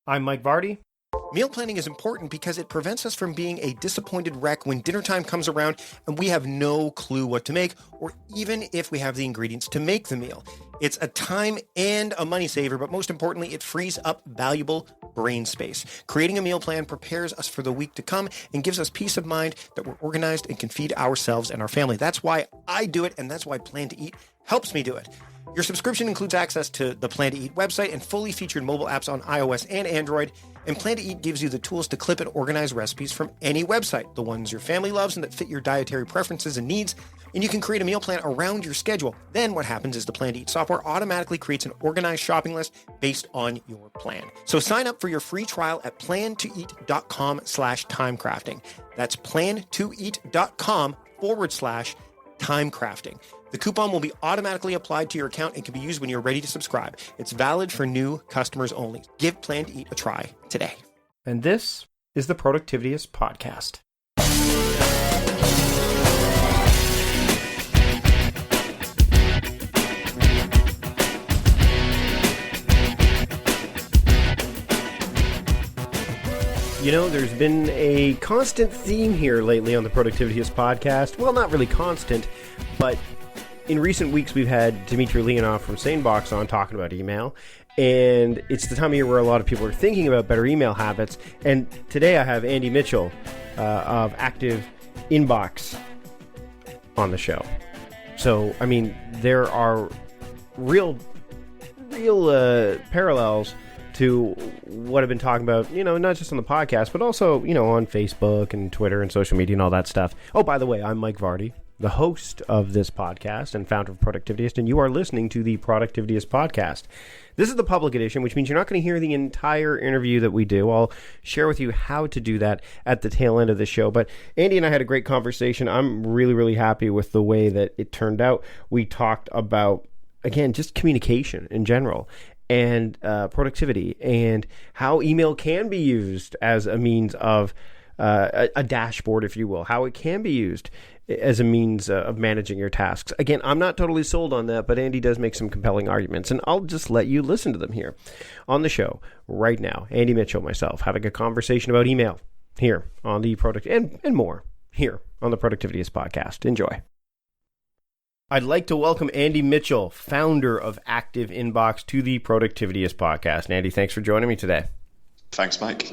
I'm Mike Vardy. Meal planning is important because it prevents us from being a disappointed wreck when dinner time comes around and we have no clue what to make, or even if we have the ingredients to make the meal. It's a time and a money saver, but most importantly, it frees up valuable brain space. Creating a meal plan prepares us for the week to come and gives us peace of mind that we're organized and can feed ourselves and our family. That's why I do it, and that's why Plan to Eat helps me do it. Your subscription includes access to the Plan to Eat website and fully featured mobile apps on iOS and Android. And Plan to Eat gives you the tools to clip and organize recipes from any website, the ones your family loves and that fit your dietary preferences and needs. And you can create a meal plan around your schedule. Then what happens is the Plan to Eat software automatically creates an organized shopping list based on your plan. So sign up for your free trial at plantoeat.com/timecrafting. That's plantoeat.com/timecrafting. The coupon will be automatically applied to your account and can be used when you're ready to subscribe. It's valid for new customers only. Give Plan to Eat a try today. And this is the Productivityist podcast. You know, there's been a constant theme here lately on the Productivityist podcast. Well, not really constant, but in recent weeks, we've had Dmitry Leonov from Sanebox on talking about email, and it's the time of year where a lot of people are thinking about better email habits. And today I have Andy Mitchell of ActiveInbox on the show. So, I mean, there are real parallels to what I've been talking about, you know, not just on the podcast, but also, you know, on Facebook and Twitter and social media and all that stuff. Oh, by the way, I'm Mike Vardy, the host of this podcast and founder of Productivityist, and you are listening to the Productivityist podcast. This is the public edition, which means you're not going to hear the entire interview that we do. I'll share with you how to do that at the tail end of the show. But Andy and I had a great conversation. I'm really, really happy with the way that it turned out. We talked about, again, just communication in general, and productivity, and how email can be used as a means of a dashboard, if you will, how it can be used as a means of managing your tasks. Again, I'm not totally sold on that, but Andy does make some compelling arguments, and I'll just let you listen to them here on the show right now. Andy Mitchell, myself, having a conversation about email here on the and more here on the Productivityist podcast. Enjoy. I'd like to welcome Andy Mitchell, founder of ActiveInbox, to the Productivityist podcast. Andy, thanks for joining me today. Thanks, Mike.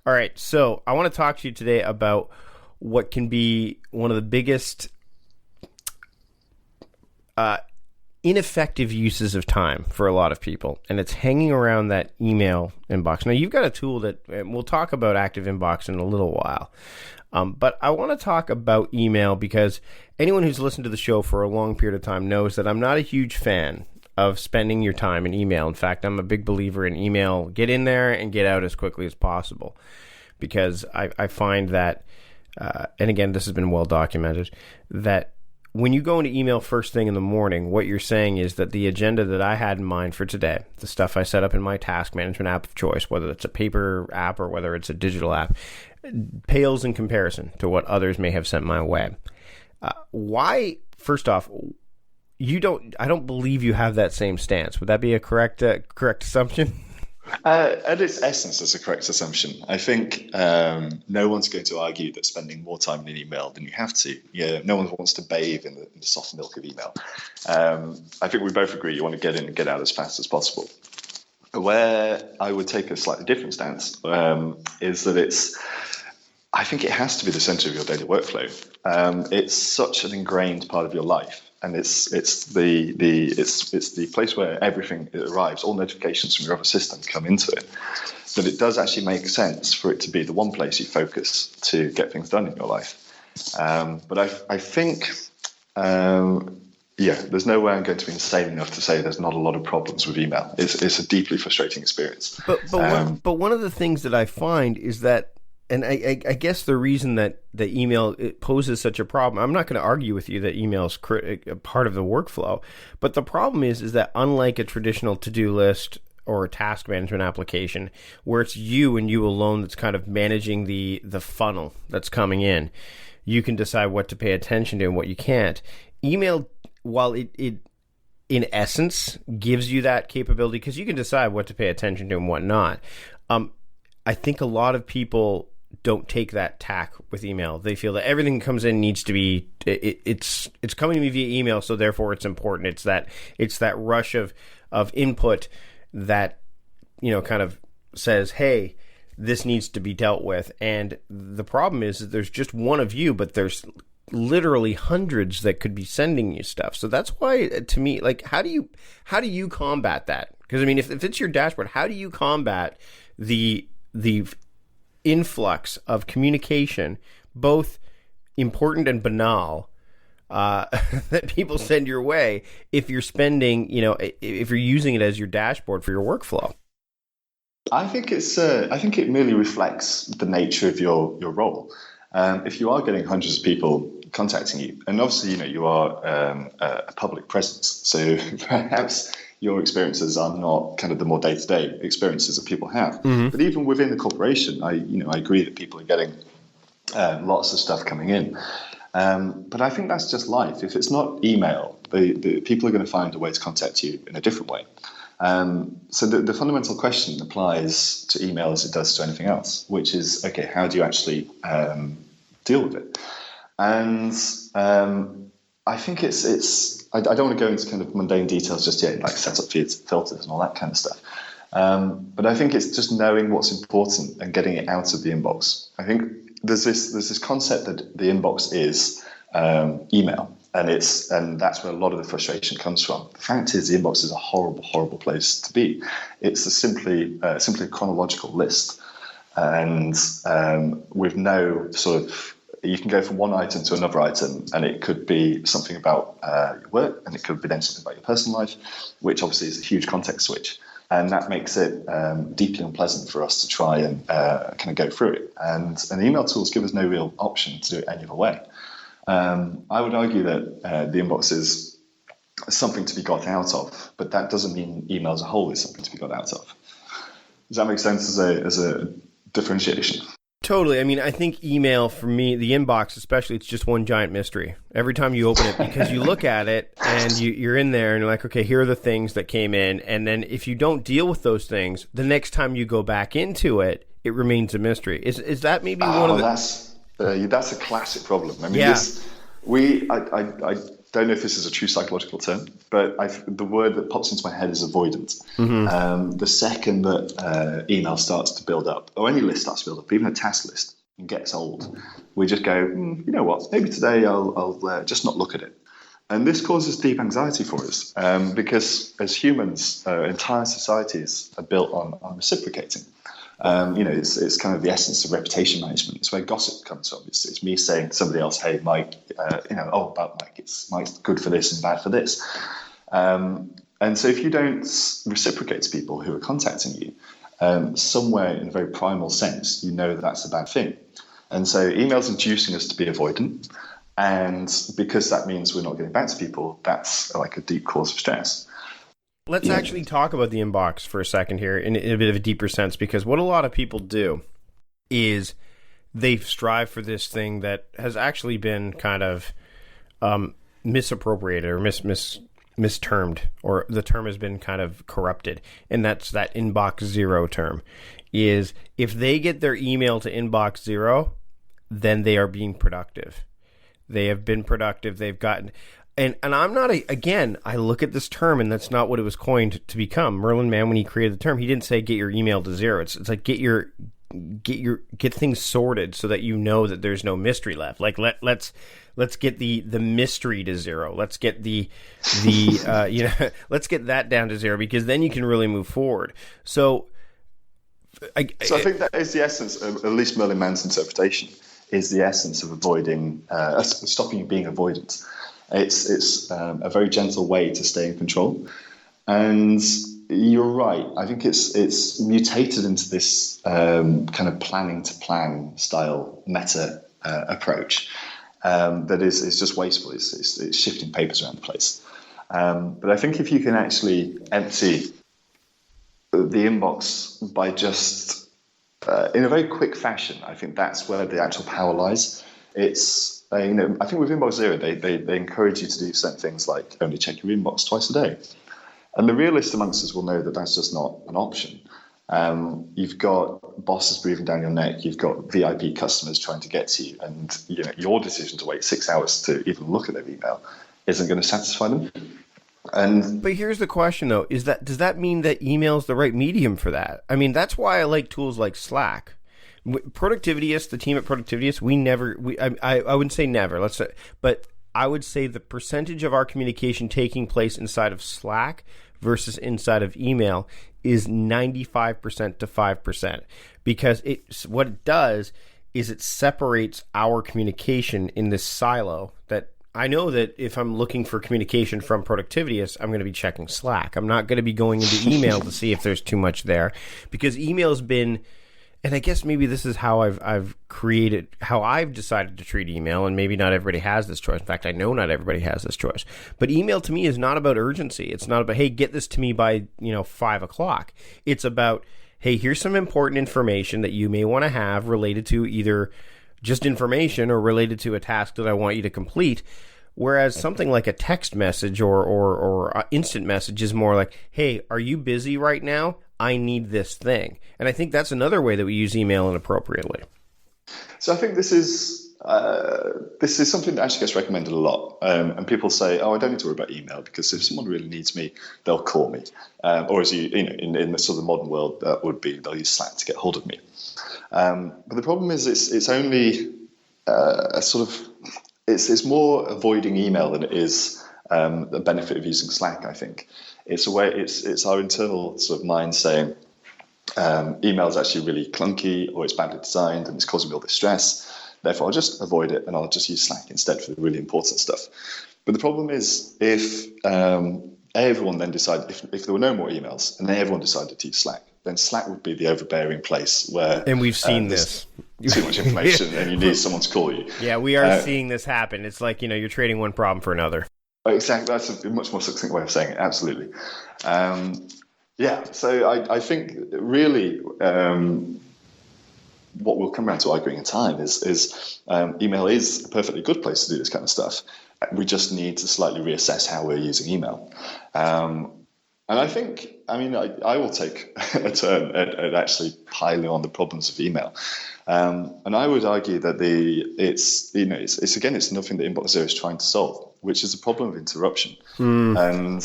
All right, so I want to talk to you today about what can be one of the biggest ineffective uses of time for a lot of people, and it's hanging around that email inbox. Now, you've got a tool that, and we'll talk about ActiveInbox in a little while, but I want to talk about email because anyone who's listened to the show for a long period of time knows that I'm not a huge fan of spending your time in email. In fact, I'm a big believer in email. Get in there and get out as quickly as possible, because I find that, and again, this has been well documented, that when you go into email first thing in the morning, what you're saying is that the agenda that I had in mind for today, the stuff I set up in my task management app of choice, whether it's a paper app or whether it's a digital app, pales in comparison to what others may have sent my way. Why, first off, I don't believe you have that same stance. Would that be a correct assumption? At its essence, it's a correct assumption. I think no one's going to argue that spending more time in email than you have to. No one wants to bathe in the soft milk of email. I think we both agree you want to get in and get out as fast as possible. Where I would take a slightly different stance is that I think it has to be the center of your daily workflow. It's such an ingrained part of your life. And it's the place where everything arrives, all notifications from your other system come into it, that it does actually make sense for it to be the one place you focus to get things done in your life. But I think, there's no way I'm going to be insane enough to say there's not a lot of problems with email. It's a deeply frustrating experience. But one of the things that I find is that, and I guess the reason that the email poses such a problem, I'm not going to argue with you that email is a part of the workflow, but the problem is that unlike a traditional to-do list or a task management application where it's you and you alone that's kind of managing the funnel that's coming in, you can decide what to pay attention to and what you can't. Email, while it in essence gives you that capability because you can decide what to pay attention to and what not, I think a lot of people don't take that tack with email. They feel that everything that comes in needs to be it's coming to me via email, so therefore it's important. It's that rush of input that, you know, kind of says, hey, this needs to be dealt with. And the problem is that there's just one of you, but there's literally hundreds that could be sending you stuff. So that's why, to me, like, how do you combat that? Because I mean, if it's your dashboard, how do you combat the influx of communication, both important and banal, that people send your way, if you're spending, you know, if you're using it as your dashboard for your workflow? I think it merely reflects the nature of your role. If you are getting hundreds of people contacting you, and obviously, you know, you are a public presence, so perhaps your experiences are not kind of the more day-to-day experiences that people have. Mm-hmm. But even within the corporation, I agree that people are getting lots of stuff coming in. But I think that's just life. If it's not email, the people are going to find a way to contact you in a different way. So the fundamental question applies to email as it does to anything else, which is, okay, how do you actually deal with it? And I think I don't want to go into kind of mundane details just yet, like set up filters and all that kind of stuff. But I think it's just knowing what's important and getting it out of the inbox. I think there's this concept that the inbox is email. And that's where a lot of the frustration comes from. The fact is, the inbox is a horrible, horrible place to be. It's simply a chronological list, and with no sort of, you can go from one item to another item, and it could be something about your work, and it could be then something about your personal life, which obviously is a huge context switch, and that makes it deeply unpleasant for us to try and kind of go through it. And the email tools give us no real option to do it any other way. I would argue that the inbox is something to be got out of, but that doesn't mean email as a whole is something to be got out of. Does that make sense as a differentiation? Totally. I mean, I think email, for me, the inbox especially, it's just one giant mystery. Every time you open it, because you look at it and you're in there and you're like, okay, here are the things that came in. And then if you don't deal with those things, the next time you go back into it, it remains a mystery. Is that maybe one of the... That's a classic problem. I mean, yeah. I don't know if this is a true psychological term, but the word that pops into my head is avoidant. Mm-hmm. The second that email starts to build up, or any list starts to build up, even a task list, and gets old, we just go, you know what, maybe today I'll just not look at it. And this causes deep anxiety for us, because as humans, entire societies are built on reciprocating. It's kind of the essence of reputation management. It's where gossip comes from. It's me saying to somebody else, hey, Mike, about Mike, Mike's good for this and bad for this. And so if you don't reciprocate to people who are contacting you, somewhere in a very primal sense, you know that that's a bad thing. And so email's inducing us to be avoidant. And because that means we're not getting back to people, that's like a deep cause of stress. Let's actually talk about the inbox for a second here in a bit of a deeper sense, because what a lot of people do is they strive for this thing that has actually been kind of misappropriated or mistermed, or the term has been kind of corrupted, and that's that inbox zero term. Is if they get their email to inbox zero, then they are being productive. They have been productive. They've gotten... And I'm not again, I look at this term, and that's not what it was coined to become. Merlin Mann, when he created the term, he didn't say get your email to zero. It's like get things sorted so that you know that there's no mystery left. Like let's get the mystery to zero. Let's get the let's get that down to zero, because then you can really move forward. So I think that is the essence of, at least Merlin Mann's interpretation, is the essence of avoiding, stopping you being avoidant. It's a very gentle way to stay in control. And you're right. I think it's mutated into this kind of planning to plan style meta approach that is just wasteful. It's shifting papers around the place. But I think if you can actually empty the inbox by just in a very quick fashion, I think that's where the actual power lies. It's I think with Inbox Zero, they encourage you to do certain things like only check your inbox twice a day. And the realist amongst us will know that that's just not an option. You've got bosses breathing down your neck. You've got VIP customers trying to get to you, and your decision to wait 6 hours to even look at their email isn't going to satisfy them. But here's the question, though: does that mean that email's the right medium for that? I mean, that's why I like tools like Slack. Productivityist, the team at Productivityist, I wouldn't say never. But I would say the percentage of our communication taking place inside of Slack versus inside of email is 95% to 5%, because what it does is it separates our communication in this silo. That I know that if I'm looking for communication from Productivityist, I'm going to be checking Slack. I'm not going to be going into email to see if there's too much there, because email's been, and I guess maybe this is how I've decided to treat email, and maybe not everybody has this choice. In fact, I know not everybody has this choice. But email to me is not about urgency. It's not about, hey, get this to me by 5 o'clock. It's about, hey, here's some important information that you may want to have related to either just information or related to a task that I want you to complete. Whereas something like a text message or instant message is more like, hey, are you busy right now? I need this thing. And I think that's another way that we use email inappropriately. So I think this is something that actually gets recommended a lot. And people say, oh, I don't need to worry about email, because if someone really needs me, they'll call me. Or as in the sort of modern world, that would be they'll use Slack to get hold of me. But the problem is it's only it's more avoiding email than it is the benefit of using Slack, I think. It's our internal sort of mind saying email is actually really clunky, or it's badly designed and it's causing me all this stress. Therefore, I'll just avoid it and I'll just use Slack instead for the really important stuff. But the problem is if everyone then decided, if there were no more emails and everyone decided to use Slack, then Slack would be the overbearing place where... And we've seen this. Too much information and you need someone to call you. Yeah, we are seeing this happen. It's like, you're trading one problem for another. Exactly. That's a much more succinct way of saying it. Absolutely. So I think really what we'll come around to arguing in time is email is a perfectly good place to do this kind of stuff. We just need to slightly reassess how we're using email. And I think, I will take a turn at actually piling on the problems of email. And I would argue that it's nothing that Inbox Zero is trying to solve, which is a problem of interruption. And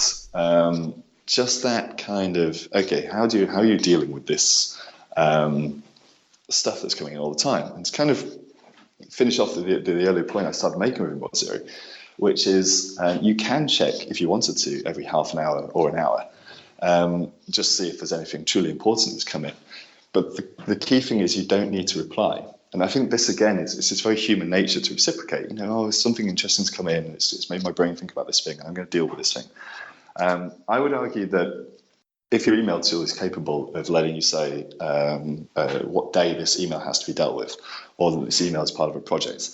just that kind of, okay, how are you dealing with this stuff that's coming in all the time? And to kind of finish off the earlier point I started making with Inbox Zero, which is you can check if you wanted to every half an hour or an hour, just see if there's anything truly important that's come in. But the key thing is you don't need to reply. And I think this, again, it's very human nature to reciprocate. Something interesting's come in, it's made my brain think about this thing, and I'm going to deal with this thing. I would argue that if your email tool is capable of letting you say what day this email has to be dealt with, or that this email is part of a project,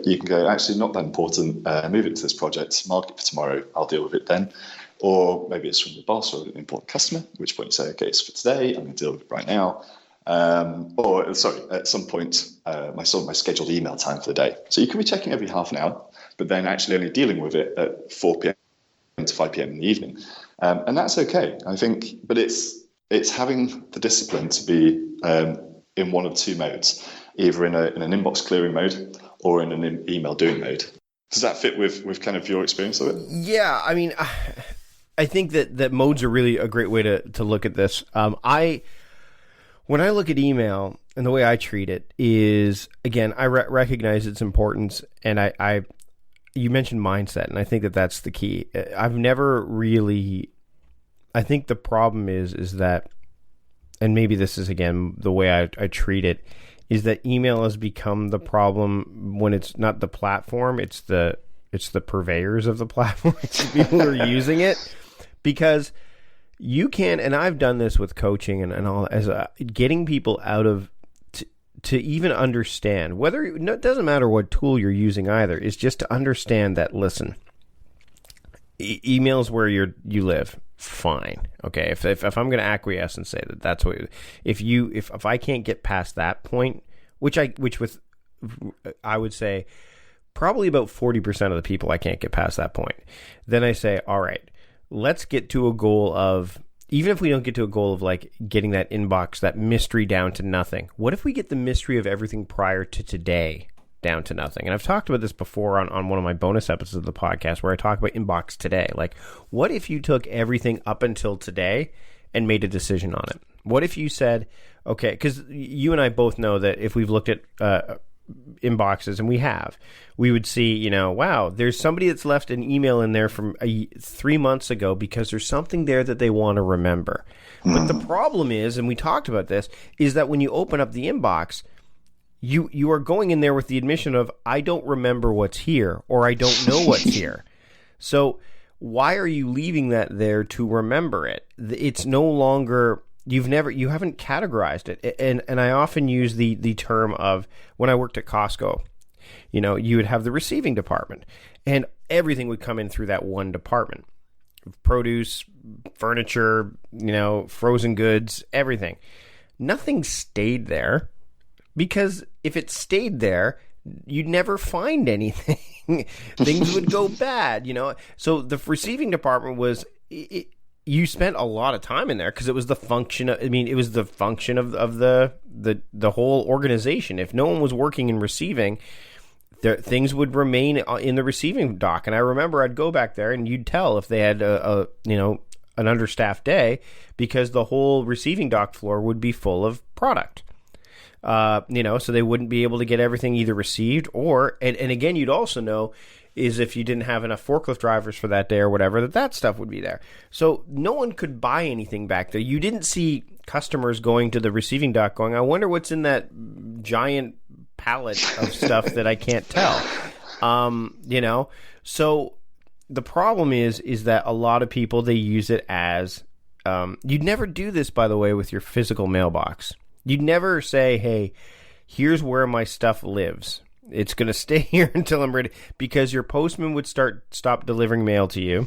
you can go, actually, not that important, move it to this project, mark it for tomorrow, I'll deal with it then. Or maybe it's from your boss or an important customer, at which point you say, okay, it's for today, I'm going to deal with it right now. At some point, my scheduled email time for the day. So you can be checking every half an hour, but then actually only dealing with it at 4 p.m. to 5 p.m. in the evening. And that's okay, I think, but it's having the discipline to be in one of two modes, either in an inbox clearing mode or in an email doing mode. Does that fit with kind of your experience of it? Yeah, I think that modes are really a great way to look at this. When I look at email, and the way I treat it is, again, I recognize its importance, and you mentioned mindset, and I think that's the key. I've never really, I think the problem is that, and maybe this is, again, the way I treat it, is that email has become the problem when it's not the platform, it's the purveyors of the platform, it's the people who are using it. Because you can, and I've done this with coaching and all, as getting people out of, to even understand, whether, it doesn't matter what tool you're using either, is just to understand that, listen, email's where you live, fine. Okay, if I'm going to acquiesce and say that's what, if I can't get past that point, which I would say probably about 40% of the people I can't get past that point, then I say, all right, let's get to a goal of even if we don't get to a goal of like getting that inbox, that mystery down to nothing, what if we get the mystery of everything prior to today down to nothing? And I've talked about this before on one of my bonus episodes of the podcast where I talk about inbox today. Like, what if you took everything up until today and made a decision on it? What if you said, okay, because you and I both know that if we've looked at inboxes, and we would see, wow, there's somebody that's left an email in there from 3 months ago because there's something there that they want to remember. But the problem is, and we talked about this, is that when you open up the inbox, you are going in there with the admission of, I don't remember what's here, or I don't know what's here. So why are you leaving that there to remember it? It's no longer... You haven't categorized it. And I often use the term of, when I worked at Costco, you would have the receiving department and everything would come in through that one department. Produce, furniture, frozen goods, everything. Nothing stayed there, because if it stayed there, you'd never find anything. Things would go bad, So the receiving department was... You spent a lot of time in there because it was the function of, it was the function of the whole organization. If no one was working in receiving, things would remain in the receiving dock. And I remember I'd go back there and you'd tell if they had an understaffed day, because the whole receiving dock floor would be full of product. So they wouldn't be able to get everything either received or, and again, you'd also know is if you didn't have enough forklift drivers for that day or whatever, that stuff would be there. So no one could buy anything back there. You didn't see customers going to the receiving dock going, I wonder what's in that giant pallet of stuff that I can't tell. So the problem is that a lot of people, they use it as, you'd never do this, by the way, with your physical mailbox. You'd never say, hey, here's where my stuff lives. It's going to stay here until I'm ready, because your postman would stop delivering mail to you.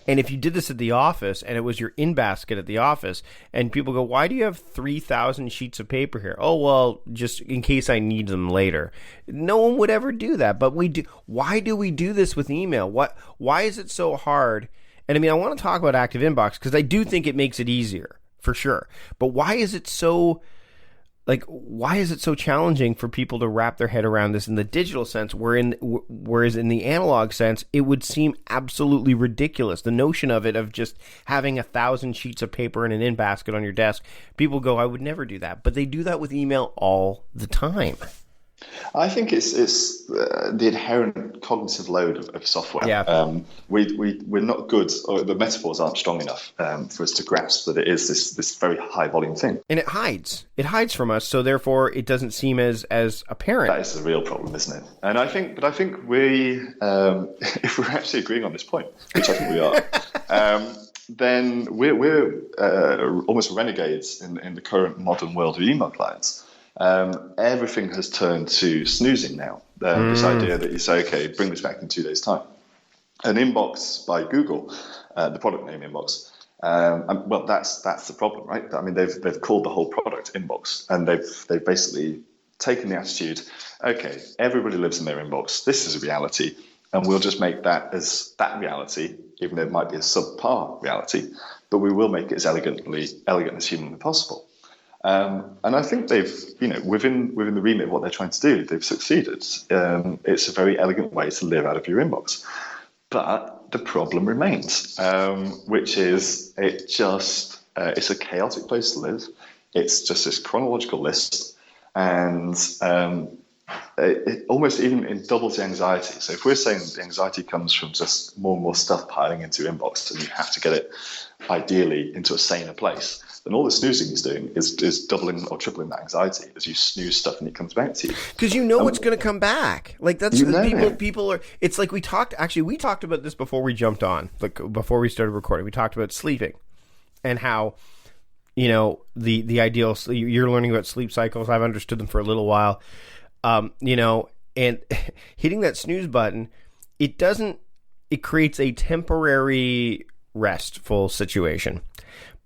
And if you did this at the office and it was your in basket at the office and people go, why do you have 3,000 sheets of paper here? Oh, well, just in case I need them later. No one would ever do that. But we do. Why do we do this with email? Why is it so hard? And I want to talk about ActiveInbox because I do think it makes it easier for sure. But why is it so... why is it so challenging for people to wrap their head around this in the digital sense, whereas in the analog sense, it would seem absolutely ridiculous. The notion of it, of just having 1,000 sheets of paper in an in-basket on your desk, people go, I would never do that. But they do that with email all the time. I think it's the inherent cognitive load of software. Yeah. We're not good, or the metaphors aren't strong enough for us to grasp that it is this very high volume thing. And it hides from us, so therefore it doesn't seem as apparent. That is the real problem, isn't it? And I think we, if we're actually agreeing on this point, which I think we are, then we're almost renegades in the current modern world of email clients. Everything has turned to snoozing now. This idea that you say, okay, bring this back in 2 days' time. An inbox by Google, the product name Inbox. Well, that's the problem, right? They've called the whole product Inbox, and they've basically taken the attitude, okay, everybody lives in their inbox. This is a reality, and we'll just make that as that reality, even though it might be a subpar reality, but we will make it as elegant as humanly possible. And I think they've, within the remit of what they're trying to do, they've succeeded. It's a very elegant way to live out of your inbox. But the problem remains, which is it's a chaotic place to live. It's just this chronological list. And it almost even doubles the anxiety. So if we're saying the anxiety comes from just more and more stuff piling into your inbox and you have to get it ideally into a saner place, then all the snoozing is doing is doubling or tripling that anxiety as you snooze stuff and it comes back to you. Because it's going to come back. That's people are. It's like we talked about this before we jumped on, before we started recording. We talked about sleeping and how, the ideal. You're learning about sleep cycles. I've understood them for a little while. And hitting that snooze button, it creates a temporary restful situation.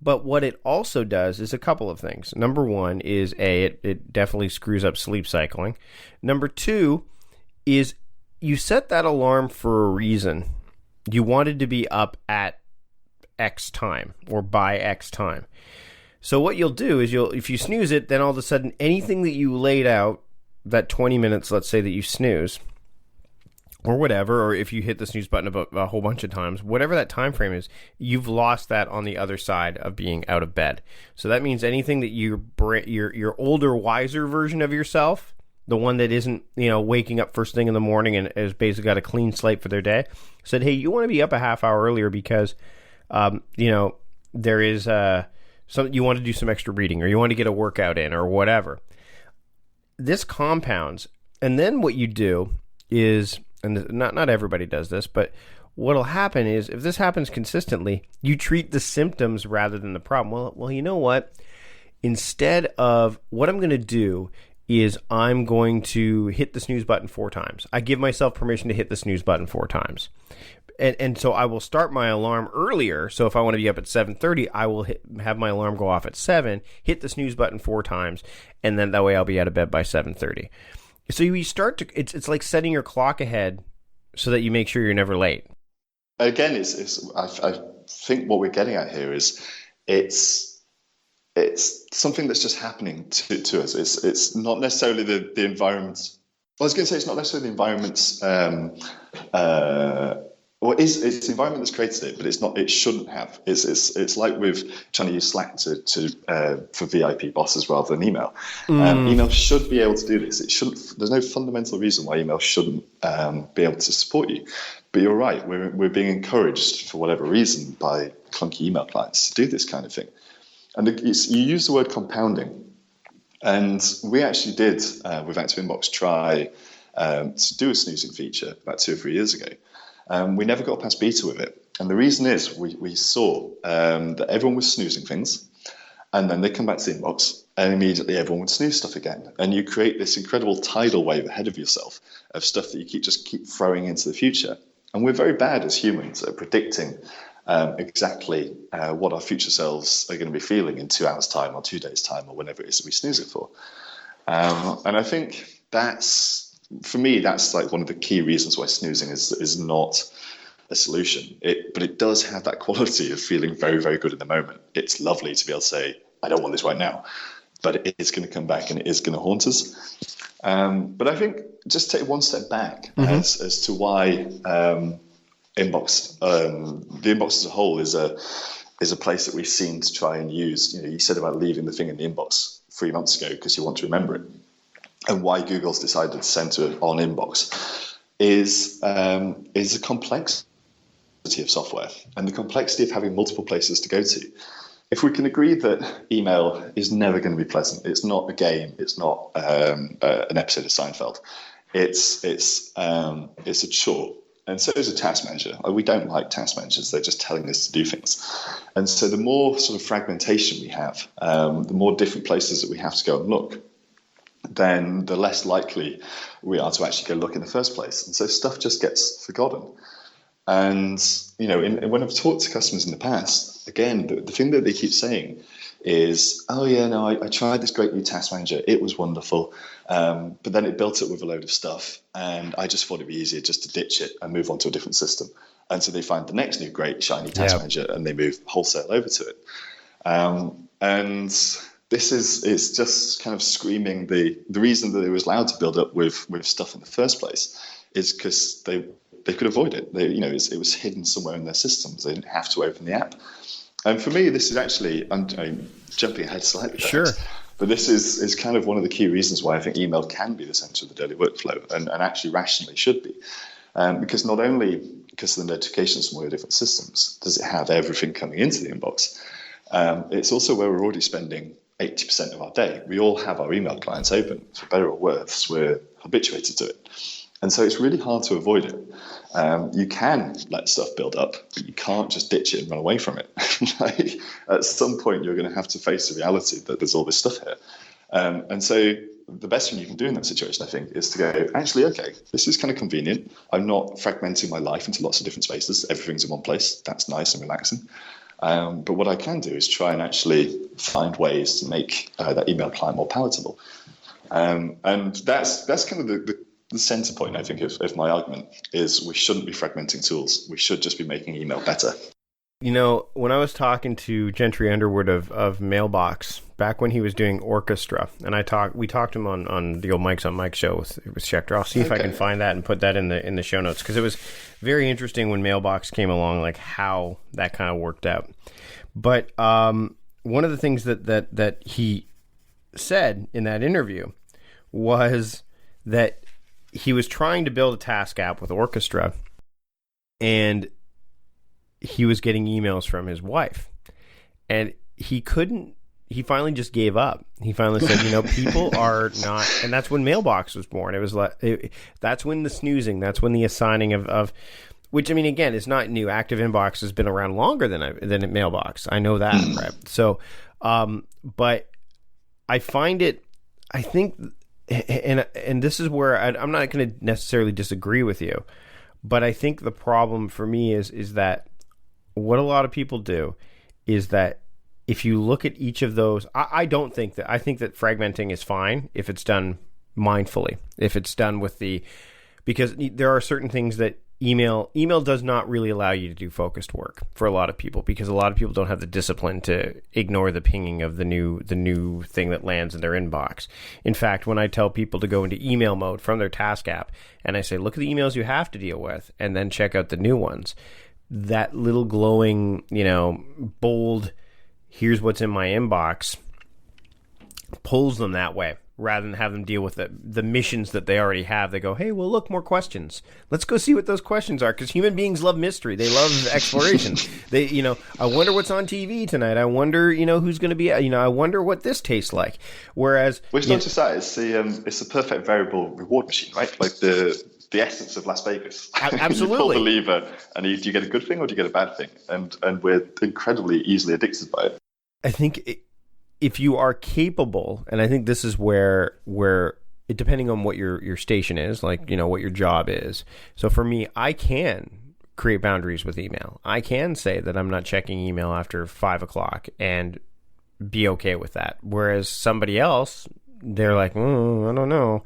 But what it also does is a couple of things. Number one is it definitely screws up sleep cycling. Number two is you set that alarm for a reason. You wanted to be up at X time or by X time. So what you'll do is if you snooze it, then all of a sudden anything that you laid out, that 20 minutes, let's say that you snooze, or whatever, or if you hit the snooze button about a whole bunch of times, whatever that time frame is, you've lost that on the other side of being out of bed. So that means anything that your older, wiser version of yourself, the one that isn't, waking up first thing in the morning and has basically got a clean slate for their day, said, hey, you want to be up a half hour earlier because, there is you want to do some extra reading, or you want to get a workout in, or whatever. This compounds, and then what you do is, and not everybody does this, but what'll happen is, if this happens consistently, you treat the symptoms rather than the problem. Well, you know what? Instead of, what I'm going to do is I'm going to hit the snooze button 4 times. I give myself permission to hit the snooze button 4 times. And so I will start my alarm earlier. So if I want to be up at 7:30, I will have my alarm go off at 7, hit the snooze button 4 times, and then that way I'll be out of bed by 7:30. So you start to, it's like setting your clock ahead so that you make sure you're never late. Again, I think what we're getting at here is it's something that's just happening to us. It's not necessarily the environment. I was going to say it's not necessarily the environment's. It's the environment that's created it, but it's not. It shouldn't have. It's like with trying to use Slack for VIP bosses rather than email. Email should be able to do this. It shouldn't. There's no fundamental reason why email shouldn't be able to support you. But you're right. We're being encouraged for whatever reason by clunky email clients to do this kind of thing. And you use the word compounding, and we actually did with ActiveInbox try to do a snoozing feature about 2 or 3 years ago. We never got past beta with it. And the reason is we saw that everyone was snoozing things, and then they come back to the inbox, and immediately everyone would snooze stuff again. And you create this incredible tidal wave ahead of yourself of stuff that you keep throwing into the future. And we're very bad as humans at predicting exactly what our future selves are going to be feeling in 2 hours' time or 2 days' time or whenever it is that we snooze it for. And I think for me, that's like one of the key reasons why snoozing is not a solution. But it does have that quality of feeling very, very good in the moment. It's lovely to be able to say, I don't want this right now, but it is going to come back and it is going to haunt us. But I think just take one step back as to why inbox, the inbox as a whole is a place that we've seen to try and use. You said about leaving the thing in the inbox 3 months ago because you want to remember it. And why Google's decided to center on inbox is the complexity of software and the complexity of having multiple places to go to. If we can agree that email is never going to be pleasant, it's not a game, it's not an episode of Seinfeld, it's a chore. And so is a task manager. We don't like task managers. They're just telling us to do things. And so the more sort of fragmentation we have, the more different places that we have to go and look, then the less likely we are to actually go look in the first place. And so stuff just gets forgotten. And, when I've talked to customers in the past, again, the thing that they keep saying is, oh, yeah, no, I tried this great new task manager. It was wonderful. But then it built it with a load of stuff. And I just thought it'd be easier just to ditch it and move on to a different system. And so they find the next new great shiny task manager and they move wholesale over to it. And this is just kind of screaming the reason that it was allowed to build up with stuff in the first place is because they could avoid it. It was hidden somewhere in their systems. They didn't have to open the app. And for me, this is actually, I'm jumping ahead slightly. Sure. But this is kind of one of the key reasons why I think email can be the center of the daily workflow and actually rationally should be. Because not only because of the notifications from all your different systems does it have everything coming into the inbox, it's also where we're already spending 80% of our day. We all have our email clients open, for better or worse. We're habituated to it. And so it's really hard to avoid it. You can let stuff build up, but you can't just ditch it and run away from it. At some point, you're going to have to face the reality that there's all this stuff here. And so the best thing you can do in that situation, I think, is to go, actually, okay, this is kind of convenient. I'm not fragmenting my life into lots of different spaces. Everything's in one place. That's nice and relaxing. But what I can do is try and actually find ways to make that email client more palatable. And that's kind of the center point, I think, of my argument is we shouldn't be fragmenting tools. We should just be making email better. You know, when I was talking to Gentry Underwood of Mailbox, back when he was doing Orchestra, and we talked to him on the old Mike's on Mike show with Schechter. I'll see if I can find that and put that in the show notes, because it was very interesting when Mailbox came along, like how that kind of worked out. But one of the things that he said in that interview was that he was trying to build a task app with Orchestra, and he was getting emails from his wife, and he finally just gave up. He finally said, people are not, and that's when Mailbox was born. It was like, that's when the snoozing, that's when the assigning of which, I mean, again, it's not new. ActiveInbox has been around longer than Mailbox. I know that, right? So, but I find it, I think, and this is where I'm not going to necessarily disagree with you, but I think the problem for me is that what a lot of people do is that if you look at each of those, I think that fragmenting is fine if it's done mindfully, if it's done with because there are certain things that email does not really allow you to do focused work for a lot of people, because a lot of people don't have the discipline to ignore the pinging of the new thing that lands in their inbox. In fact, when I tell people to go into email mode from their task app and I say, look at the emails you have to deal with and then check out the new ones, that little glowing, bold, here's what's in my inbox, pulls them that way, rather than have them deal with the missions that they already have. They go, hey, well, look, more questions. Let's go see what those questions are, because human beings love mystery. They love exploration. They, I wonder what's on TV tonight. I wonder, who's going to be, I wonder what this tastes like. Whereas... Which not just that, it's the perfect variable reward machine, right? Like the essence of Las Vegas. Absolutely. You pull the lever, and do you get a good thing or do you get a bad thing? And we're incredibly easily addicted by it. I think if you are capable, and I think this is where depending on what your station is, like, what your job is. So for me, I can create boundaries with email. I can say that I'm not checking email after 5 o'clock and be okay with that. Whereas somebody else, they're like, I don't know.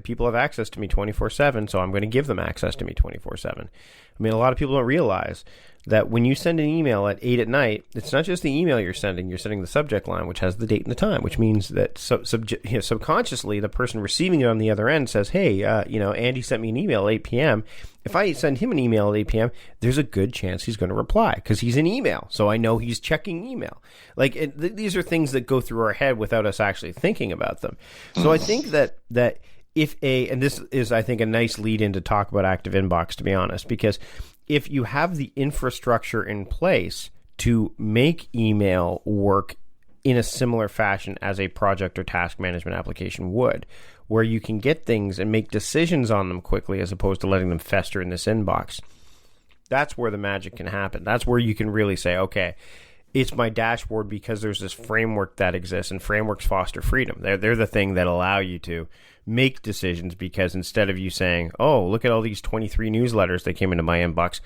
People have access to me 24/7, so I'm going to give them access to me 24/7. I mean, a lot of people don't realize that when you send an email at 8 at night, it's not just the email you're sending the subject line, which has the date and the time, which means that subconsciously the person receiving it on the other end says, hey, Andy sent me an email at 8 p.m. If I send him an email at 8 p.m., there's a good chance he's going to reply because he's in email. So I know he's checking email. These are things that go through our head without us actually thinking about them. So I think that and this is, I think, a nice lead in to talk about ActiveInbox, to be honest, because if you have the infrastructure in place to make email work in a similar fashion as a project or task management application would, where you can get things and make decisions on them quickly as opposed to letting them fester in this inbox, that's where the magic can happen. That's where you can really say, okay, it's my dashboard because there's this framework that exists, and frameworks foster freedom. They're the thing that allow you to make decisions, because instead of you saying, oh, look at all these 23 newsletters that came into my inbox,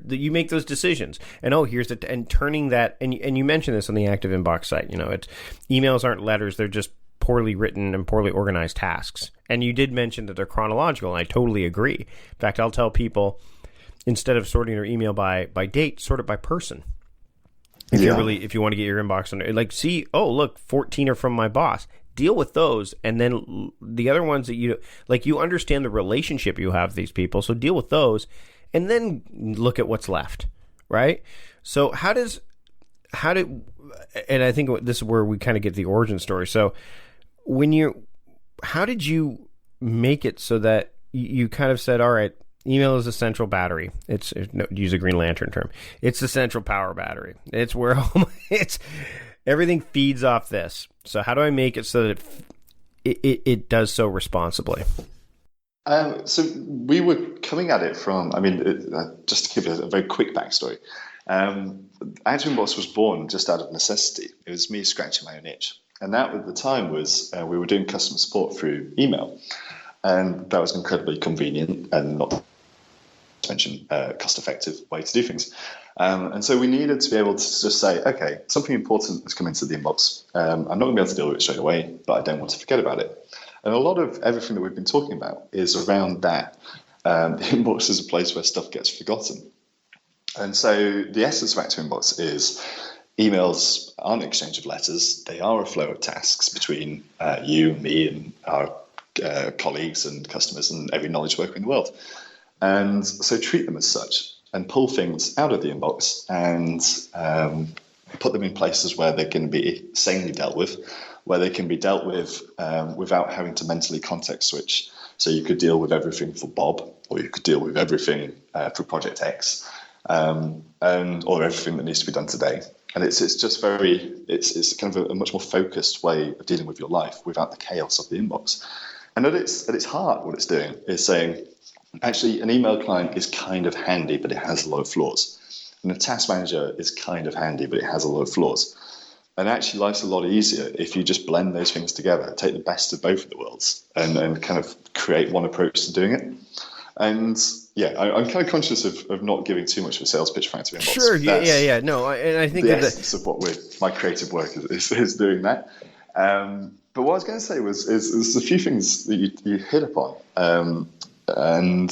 you make those decisions. And and turning that, and you mentioned this on the ActiveInbox site, it's emails aren't letters, they're just poorly written and poorly organized tasks. And you did mention that they're chronological, and I totally agree. In fact, I'll tell people, instead of sorting their email by date, sort it by person. If you want to get your inbox on, look, 14 are from my boss. Deal with those, and then the other ones that you understand the relationship you have with these people, so deal with those, and then look at what's left, right? So and I think this is where we kind of get the origin story. So how did you make it so that you kind of said, all right, email is a central battery. Use a Green Lantern term. It's the central power battery. It's where everything feeds off this. So how do I make it so that it does so responsibly? So we were coming at it from, just to give a very quick backstory. ActiveInbox was born just out of necessity. It was me scratching my own itch. And that at the time was we were doing customer support through email. And that was an incredibly convenient and, not to mention, cost-effective way to do things. And so we needed to be able to just say, okay, something important has come into the inbox. I'm not going to be able to deal with it straight away, but I don't want to forget about it. And a lot of everything that we've been talking about is around that. The inbox is a place where stuff gets forgotten. And so the essence of ActiveInbox is emails aren't an exchange of letters. They are a flow of tasks between you, me, and our colleagues and customers and every knowledge worker in the world. And so treat them as such and pull things out of the inbox and put them in places where they can be sanely dealt with, where they can be dealt with without having to mentally context switch. So you could deal with everything for Bob, or you could deal with everything for Project X, or everything that needs to be done today. And it's just it's kind of a much more focused way of dealing with your life without the chaos of the inbox. And at its heart, what it's doing is saying, actually, an email client is kind of handy, but it has a lot of flaws. And a task manager is kind of handy, but it has a lot of flaws. And actually, life's a lot easier if you just blend those things together, take the best of both of the worlds, and kind of create one approach to doing it. And yeah, I'm kind of conscious of not giving too much of a sales pitch for ActiveInbox. Sure, yeah. No, and I think the essence of what my creative work is doing that. But what I was going to say is there's a few things that you hit upon. And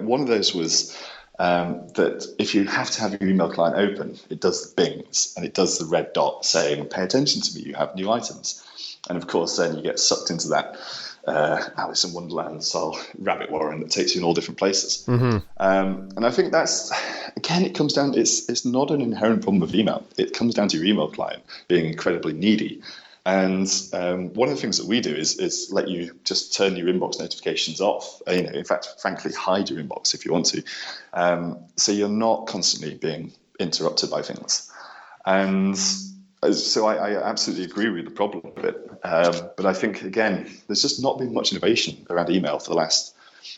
one of those was that if you have to have your email client open, it does the bings and it does the red dot saying, pay attention to me, you have new items. And of course, then you get sucked into that Alice in Wonderland style rabbit warren that takes you in all different places. Mm-hmm. And I think that's, again, it comes down, it's not an inherent problem of email. It comes down to your email client being incredibly needy. And one of the things that we do is let you just turn your inbox notifications off. In fact, frankly, hide your inbox if you want to. So you're not constantly being interrupted by things. And so I absolutely agree with the problem of it. But I think, again, there's just not been much innovation around email for the last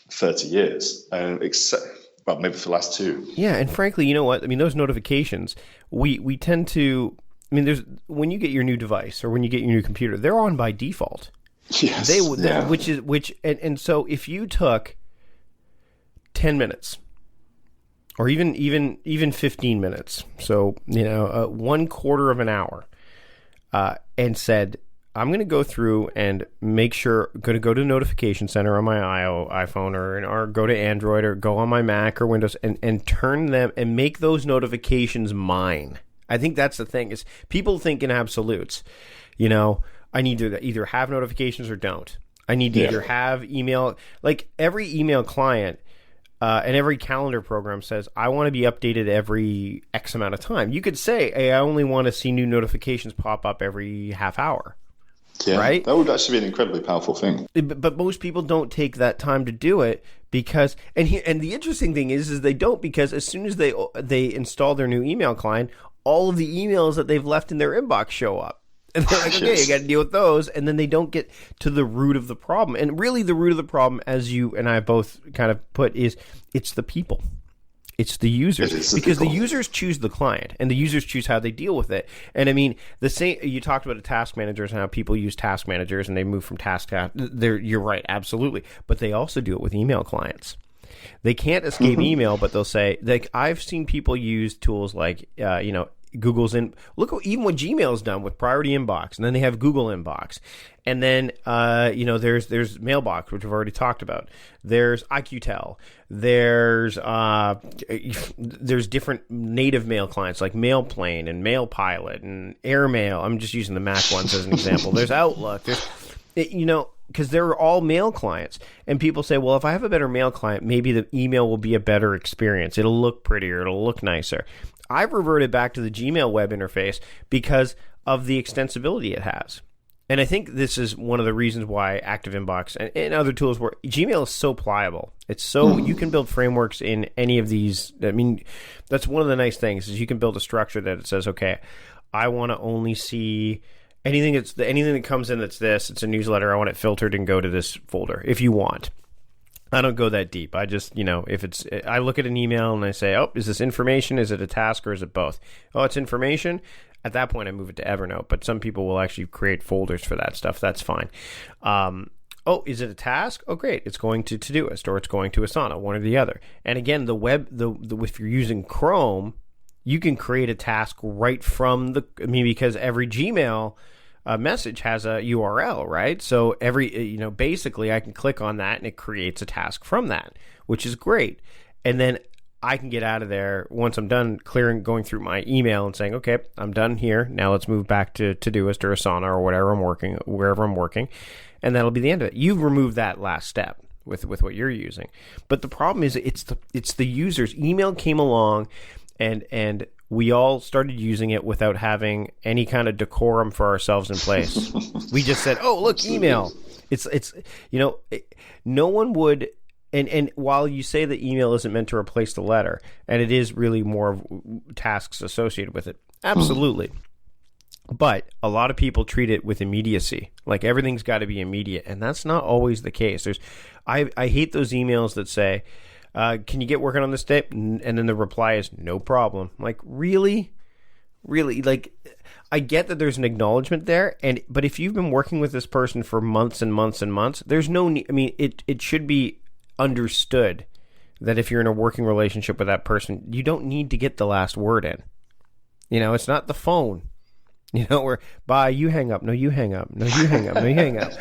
30 years, except, well, maybe for the last 2. Yeah, and frankly, you know what? I mean, those notifications, we tend to... I mean, when you get your new device or when you get your new computer, they're on by default. Yes. And so if you took 10 minutes or even 15 minutes, so 1/4 of an hour, and said, I'm going to go through and make sure, I'm going to go to the notification center on my iPhone or go to Android or go on my Mac or Windows and turn them and make those notifications mine. I think that's the thing, is people think in absolutes. I need to either have notifications or don't. I need to either have email. Like every email client and every calendar program says, I want to be updated every X amount of time. You could say, hey, I only want to see new notifications pop up every half hour. Yeah, right? That would actually be an incredibly powerful thing. But most people don't take that time to do it because, and the interesting thing is they don't, because as soon as they install their new email client, all of the emails that they've left in their inbox show up. And they're like, okay, you got to deal with those. And then they don't get to the root of the problem. And really the root of the problem, as you and I both kind of put, is it's the people. It's the users. Because the users choose the client and the users choose how they deal with it. And I mean, the same, you talked about the task managers and how people use task managers and they move from task to task. You're right, absolutely. But they also do it with email clients. They can't escape email, but they'll say, like, I've seen people use tools like, Google's even what Gmail's done with Priority Inbox, and then they have Google Inbox, and then there's Mailbox, which we've already talked about. There's IQtel. There's different native mail clients like Mailplane and Mailpilot and Airmail. I'm just using the Mac ones as an example. There's Outlook. Because they're all mail clients. And people say, well, if I have a better mail client, maybe the email will be a better experience. It'll look prettier. It'll look nicer. I've reverted back to the Gmail web interface because of the extensibility it has. And I think this is one of the reasons why ActiveInbox and other tools where Gmail is so pliable. It's so, you can build frameworks in any of these. I mean, that's one of the nice things is you can build a structure that it says, okay, I want to only see anything that comes in that's this, it's a newsletter, I want it filtered and go to this folder if you want. I don't go that deep. I just, I look at an email and I say, oh, is this information? Is it a task or is it both? Oh, it's information. At that point, I move it to Evernote, but some people will actually create folders for that stuff. That's fine. Oh, is it a task? Oh, great. It's going to Todoist or it's going to Asana, one or the other. And again, the web, if you're using Chrome, you can create a task right from because every Gmail message has a URL, right? So basically I can click on that and it creates a task from that, which is great. And then I can get out of there once I'm done going through my email and saying, okay, I'm done here. Now let's move back to Todoist or Asana or wherever I'm working. And that'll be the end of it. You've removed that last step with what you're using. But the problem is it's the users. Email came along and we all started using it without having any kind of decorum for ourselves in place. We just said, oh, look, email. It's no one would. And while you say that email isn't meant to replace the letter, and it is really more of tasks associated with it, absolutely. But a lot of people treat it with immediacy, like everything's got to be immediate, and that's not always the case. I hate those emails that say, "Can you get working on this day?" And then the reply is, "No problem." Like, really, like. I get that there's an acknowledgement there, but if you've been working with this person for months and months and months, there's no need. I mean, it should be understood that if you're in a working relationship with that person, you don't need to get the last word in. It's not the phone. Where bye, you hang up, no, you hang up, no, you hang up, no, you hang up.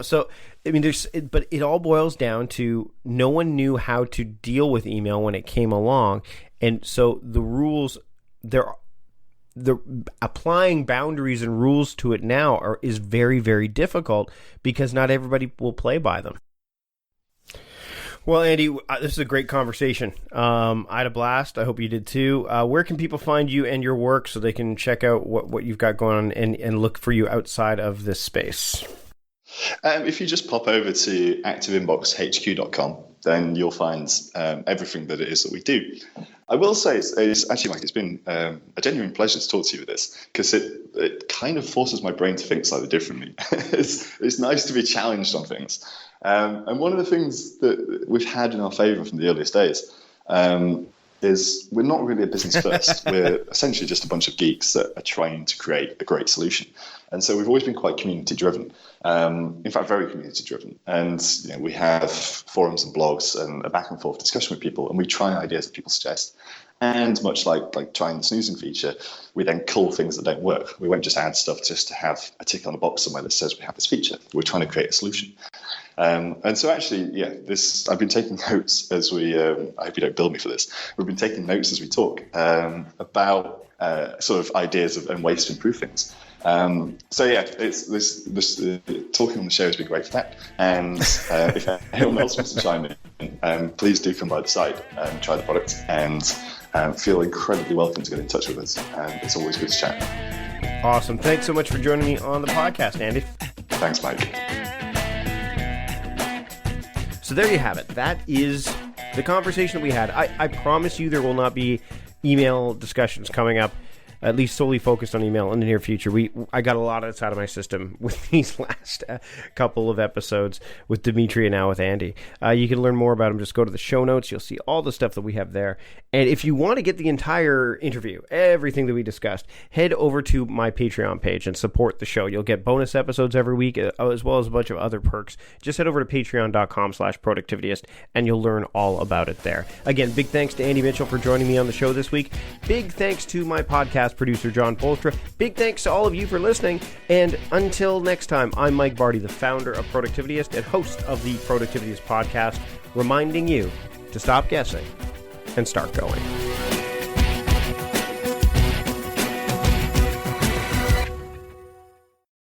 So I mean, but it all boils down to no one knew how to deal with email when it came along, and so the rules the applying boundaries and rules to it now is very, very difficult because not everybody will play by them. Well, Andy, this is a great conversation. I had a blast. I hope you did too. Where can people find you and your work so they can check out what you've got going on and look for you outside of this space? If you just pop over to ActiveInboxHQ.com, then you'll find everything that it is that we do. I will say it's actually, Mike, it's been a genuine pleasure to talk to you with this, because it kind of forces my brain to think slightly differently. It's nice to be challenged on things. And one of the things that we've had in our favor from the earliest days is we're not really a business first. We're essentially just a bunch of geeks that are trying to create a great solution. And so we've always been quite community driven. In fact, very community driven. And we have forums and blogs and a back and forth discussion with people, and we try ideas that people suggest. And much like trying the snoozing feature, we then cull things that don't work. We won't just add stuff just to have a tick on a box somewhere that says we have this feature. We're trying to create a solution. And so actually, I've been taking notes as we, I hope you don't bill me for this, we've been taking notes as we talk about sort of ideas and ways to improve things. It's this talking on the show has been great for that. And if anyone else wants to chime in, please do come by the site and try the product, and feel incredibly welcome to get in touch with us. It's always good to chat. Awesome. Thanks so much for joining me on the podcast, Andy. Thanks, Mike. So there you have it. That is the conversation that we had. I promise you there will not be email discussions coming up, at least solely focused on email in the near future. I got a lot of this out of my system with these last couple of episodes with Dimitri and now with Andy. You can learn more about them. Just go to the show notes. You'll see all the stuff that we have there. And if you want to get the entire interview, everything that we discussed, head over to my Patreon page and support the show. You'll get bonus episodes every week, as well as a bunch of other perks. Just head over to patreon.com/productivityist, and you'll learn all about it there. Again, big thanks to Andy Mitchell for joining me on the show this week. Big thanks to my podcast producer, John Polstra. Big thanks to all of you for listening. And until next time, I'm Mike Vardy, the founder of Productivityist and host of the Productivityist podcast, reminding you to stop guessing and start going.